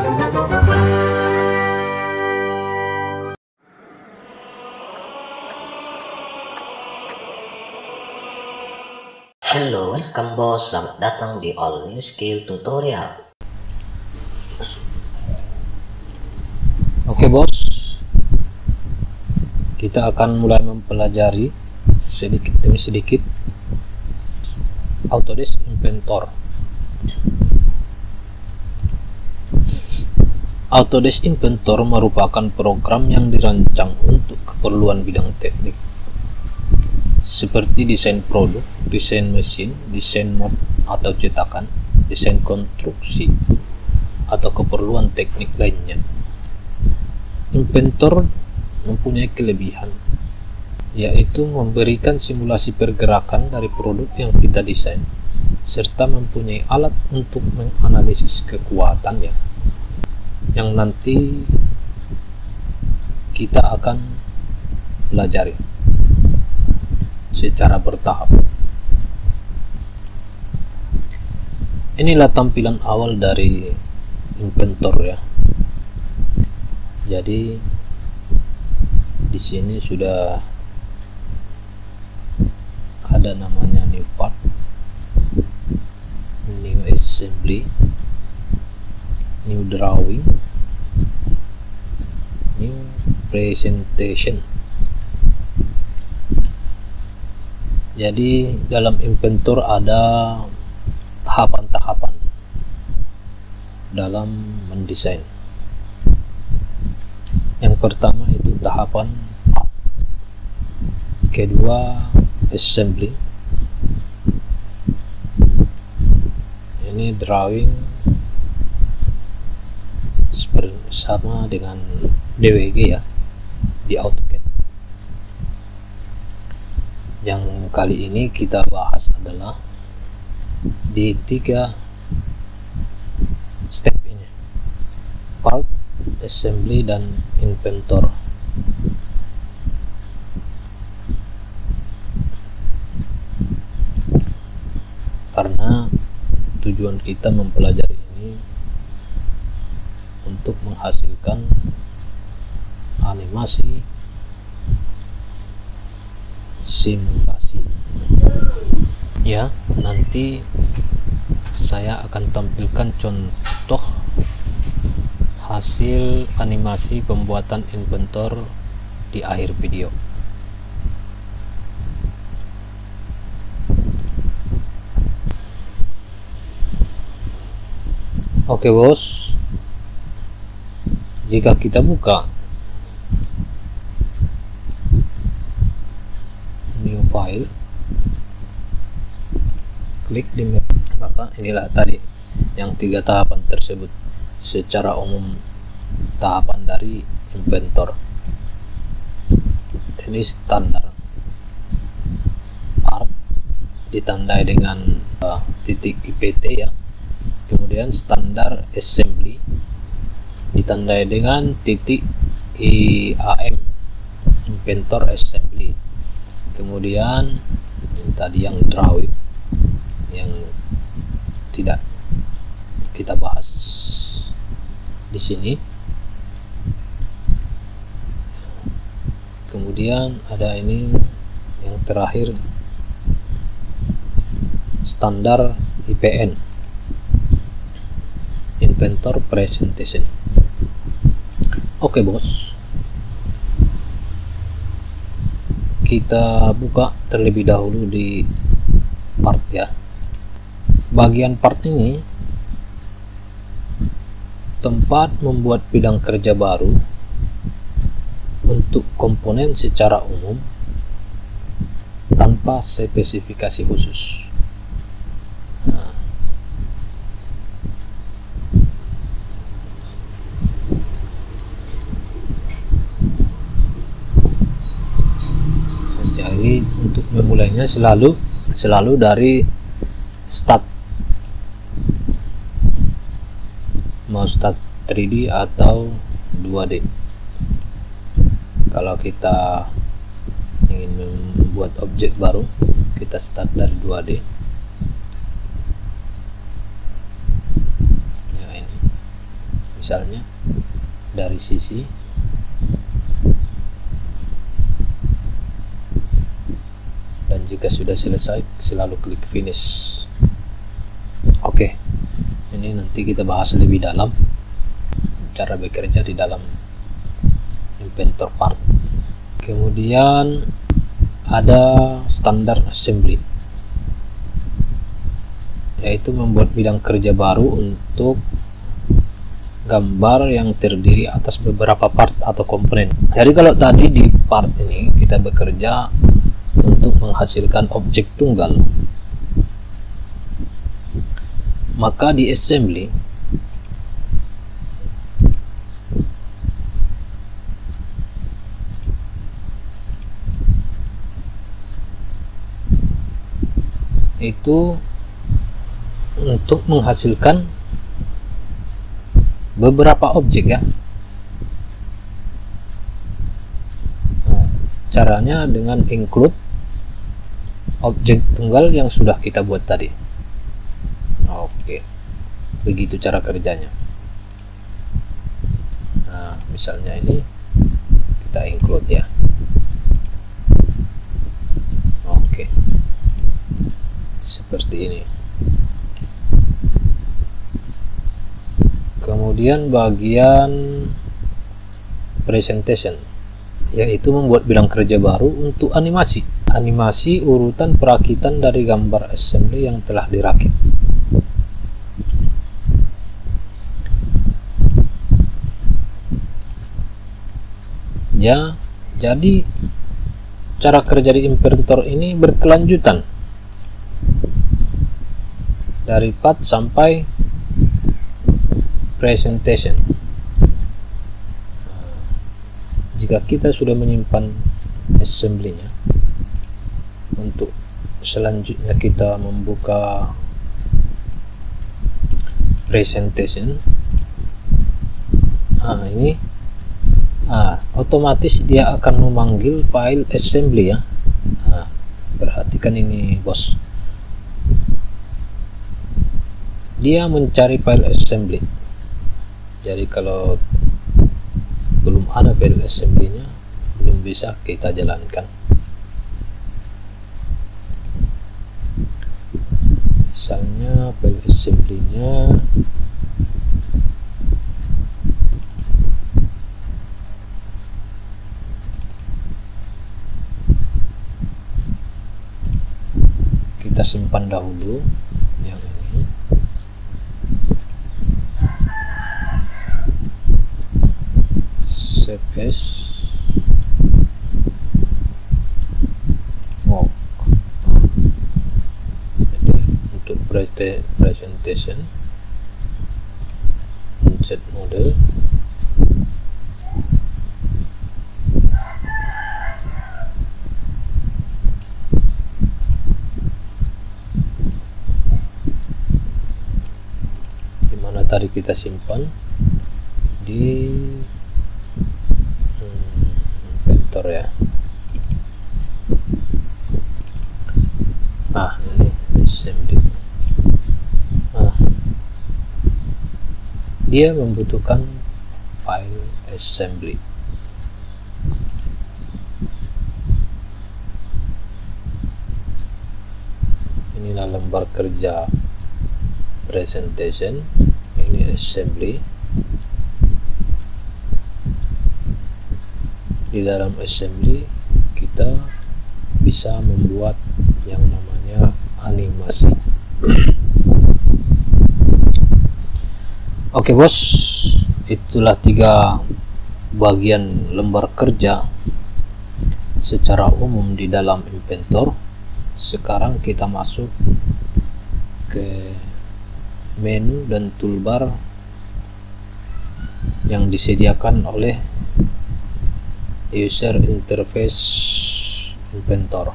Hello, welcome bos. Selamat datang di All New Skill Tutorial. Oke bos, kita akan mulai mempelajari sedikit demi sedikit Autodesk Inventor. Autodesk Inventor merupakan program yang dirancang untuk keperluan bidang teknik seperti desain produk, desain mesin, desain mod atau cetakan, desain konstruksi, atau keperluan teknik lainnya. Inventor mempunyai kelebihan, yaitu memberikan simulasi pergerakan dari produk yang kita desain, serta mempunyai alat untuk menganalisis kekuatannya, yang nanti kita akan pelajari secara bertahap. Inilah tampilan awal dari Inventor ya. Jadi di sini sudah ada namanya new part, new assembly, new drawing, new presentation. Jadi dalam Inventor ada tahapan-tahapan dalam mendesain. Yang pertama itu tahapan part, kedua assembly, ini drawing sama dengan DWG ya di AutoCAD. Yang kali ini kita bahas adalah di 3 step ini: part, assembly, dan inventor. Karena tujuan kita mempelajari ini untuk menghasilkan animasi simulasi ya. Nanti saya akan tampilkan contoh hasil animasi pembuatan Inventor di akhir video. Oke bos, jika kita buka new file, klik di map, maka inilah tadi yang 3 tahapan tersebut secara umum tahapan dari Inventor. Ini standar part ditandai dengan titik IPT ya, kemudian standar assembly ditandai dengan titik IAM, Inventor assembly. Kemudian tadi yang drawing yang tidak kita bahas di sini. Kemudian ada ini yang terakhir, standar IPN, Inventor Presentation. Oke bos, kita buka terlebih dahulu di part ya. Bagian part ini tempat membuat bidang kerja baru untuk komponen secara umum tanpa spesifikasi khusus. Jadi untuk memulainya selalu dari start, mau start 3D atau 2D. Kalau kita ingin membuat objek baru, kita start dari 2D ya. Ini misalnya dari sisi, dan jika sudah selesai selalu klik finish. Oke, ini nanti kita bahas lebih dalam cara bekerja di dalam Inventor part. Kemudian ada standar assembly, yaitu membuat bidang kerja baru untuk gambar yang terdiri atas beberapa part atau komponen. Jadi kalau tadi di part ini kita bekerja untuk menghasilkan objek tunggal, maka di assembly itu untuk menghasilkan beberapa objek ya. Nah, caranya dengan include objek tunggal yang sudah kita buat tadi. Oke, begitu cara kerjanya. Nah, misalnya ini kita include ya. Oke, seperti ini. Kemudian bagian presentation, yaitu membuat bidang kerja baru untuk animasi urutan perakitan dari gambar assembly yang telah dirakit. Ya, jadi cara kerja di Inventor ini berkelanjutan dari part sampai presentation. Jika kita sudah menyimpan assembly-nya, untuk selanjutnya kita membuka presentation, ini otomatis dia akan memanggil file assembly ya. Perhatikan ini bos, dia mencari file assembly. Jadi kalau belum ada file assembly-nya, belum bisa kita jalankan. Misalnya file assembly-nya kita simpan dahulu yang ini. Save as mock. Jadi untuk presentation, insert model, dimana tadi kita simpan di Inventor ya. Ini assembly. Dia membutuhkan file assembly. Inilah lembar kerja presentation, ini assembly. Di dalam assembly kita bisa membuat yang namanya animasi. Oke bos, itulah 3 bagian lembar kerja secara umum di dalam Inventor. Sekarang kita masuk ke menu dan toolbar yang disediakan oleh user interface Inventor.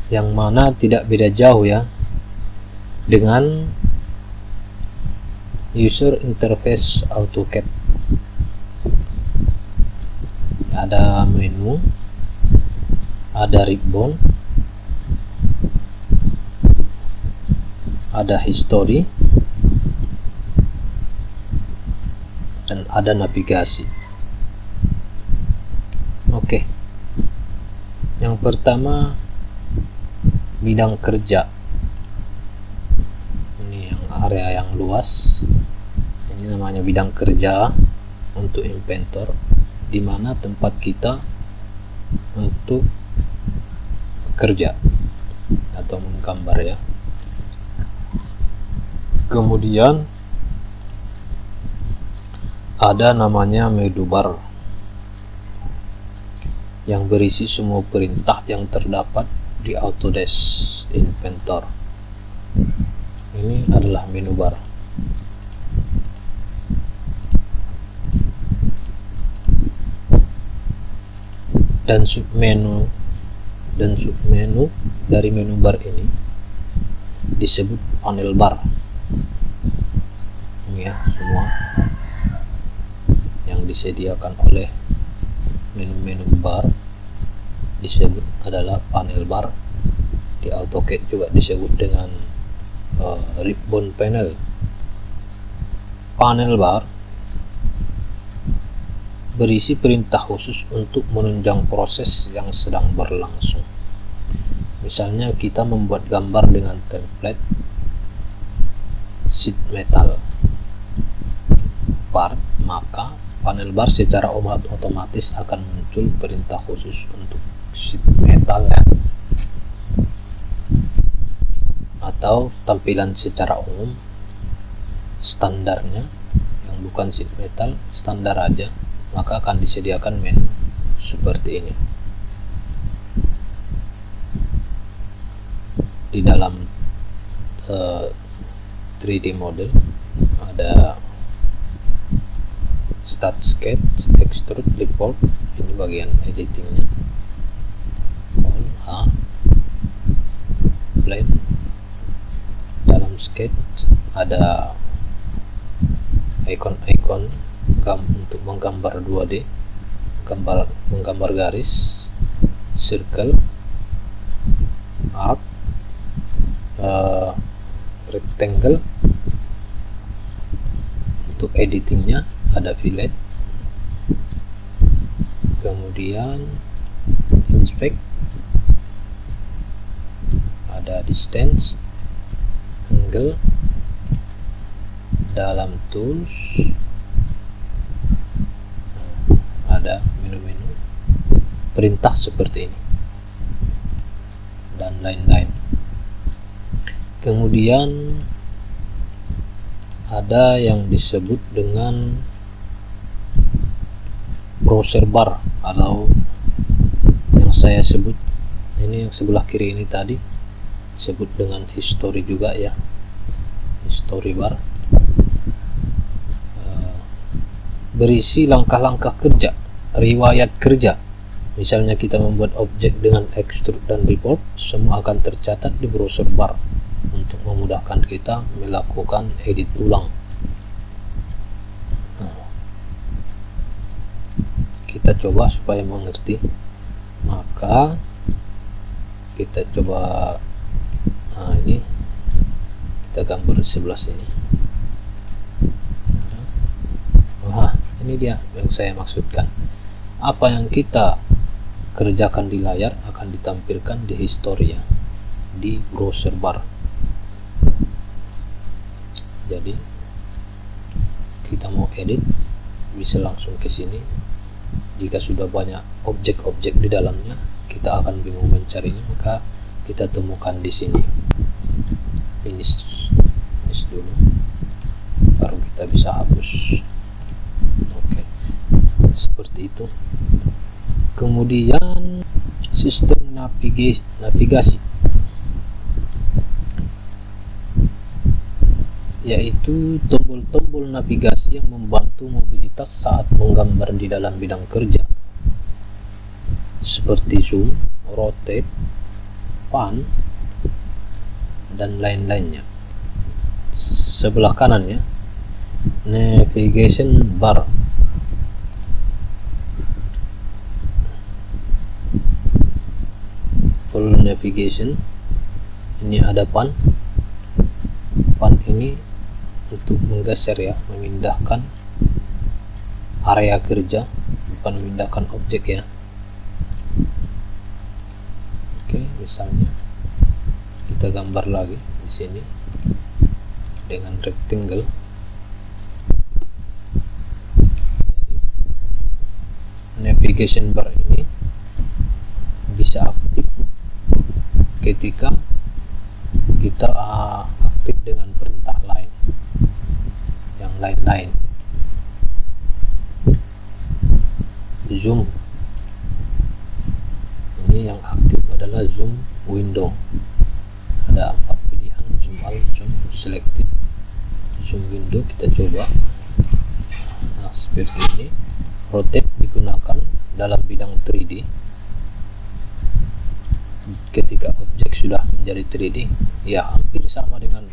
Yang mana tidak beda jauh ya dengan user interface AutoCAD. Ada menu, ada ribbon, ada history, dan ada navigasi. Oke. Yang pertama, bidang kerja. Ini yang area yang luas. Ini namanya bidang kerja untuk inventor, di mana tempat kita untuk kerja atau menggambar ya. Kemudian ada namanya menu bar yang berisi semua perintah yang terdapat di Autodesk Inventor. Ini adalah menu bar. Dan submenu dari menu bar ini disebut panel bar. Ini ya, semua yang disediakan oleh menu-menu bar disebut adalah panel bar. Di AutoCAD juga disebut dengan ribbon panel. Panel bar berisi perintah khusus untuk menunjang proses yang sedang berlangsung. Misalnya kita membuat gambar dengan template sheet metal part, maka panel bar secara otomatis akan muncul perintah khusus untuk sheet metal ya. Atau tampilan secara umum standarnya yang bukan sheet metal, standar aja, maka akan disediakan menu seperti ini. Di dalam 3D model ada start sketch, extrude, report, ini bagian editingnya, plane. Dalam sketch ada icon-icon untuk menggambar 2D, menggambar garis, circle, arc, rectangle. Untuk editingnya ada fillet, kemudian inspect, ada distance, angle. Dalam tools ada menu-menu perintah seperti ini dan lain-lain. Kemudian ada yang disebut dengan browser bar, atau yang saya sebut ini yang sebelah kiri ini tadi disebut dengan history juga ya, history bar. Berisi langkah-langkah kerja, riwayat kerja. Misalnya kita membuat objek dengan extrude dan report, semua akan tercatat di browser bar untuk memudahkan kita melakukan edit ulang. Kita coba supaya mengerti, maka kita coba ini kita gambar di sebelah sini. Ini dia yang saya maksudkan. Apa yang kita kerjakan di layar akan ditampilkan di history ya, di browser bar. Jadi kita mau edit bisa langsung ke sini. Jika sudah banyak objek-objek di dalamnya, kita akan bingung mencarinya, maka kita temukan di sini. Finish dulu, baru kita bisa hapus. Oke, seperti itu. Kemudian sistem navigasi, yaitu tombol-tombol navigasi yang membantu mobilitas saat menggambar di dalam bidang kerja, seperti zoom, rotate, pan, dan lain-lainnya. Sebelah kanannya navigation bar. tool navigation. Ini ada pan ini untuk menggeser ya, memindahkan area kerja, bukan memindahkan objek ya. Oke, misalnya kita gambar lagi di sini dengan rectangle. Jadi navigation bar ini bisa aktif ketika kita aktif dengan perintah lain, yang lain-lain. Zoom, ini yang aktif adalah zoom window. Ada 4 pilihan: zoom all, zoom selected, zoom window. Kita coba. Nah, seperti ini. Rotate digunakan dalam bidang 3D ketika objek sudah menjadi 3D, ya hampir sama dengan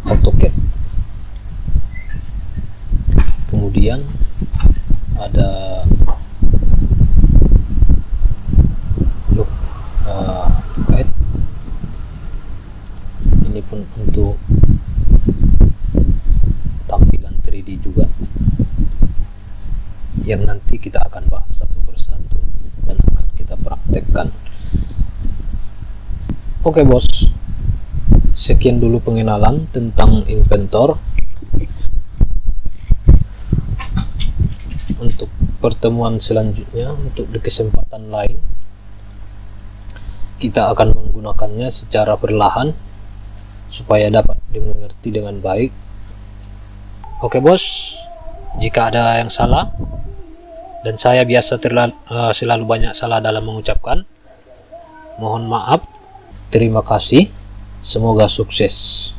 AutoCAD. Kemudian ada look ahead, ini pun untuk tampilan 3D juga, yang nanti kita akan bahas satu persatu dan akan kita praktekkan. Oke bos, sekian dulu pengenalan tentang Inventor. Untuk pertemuan selanjutnya, untuk di kesempatan lain, kita akan menggunakannya secara perlahan supaya dapat dimengerti dengan baik. Oke bos, jika ada yang salah, dan saya biasa selalu banyak salah dalam mengucapkan, mohon maaf. Terima kasih, semoga sukses.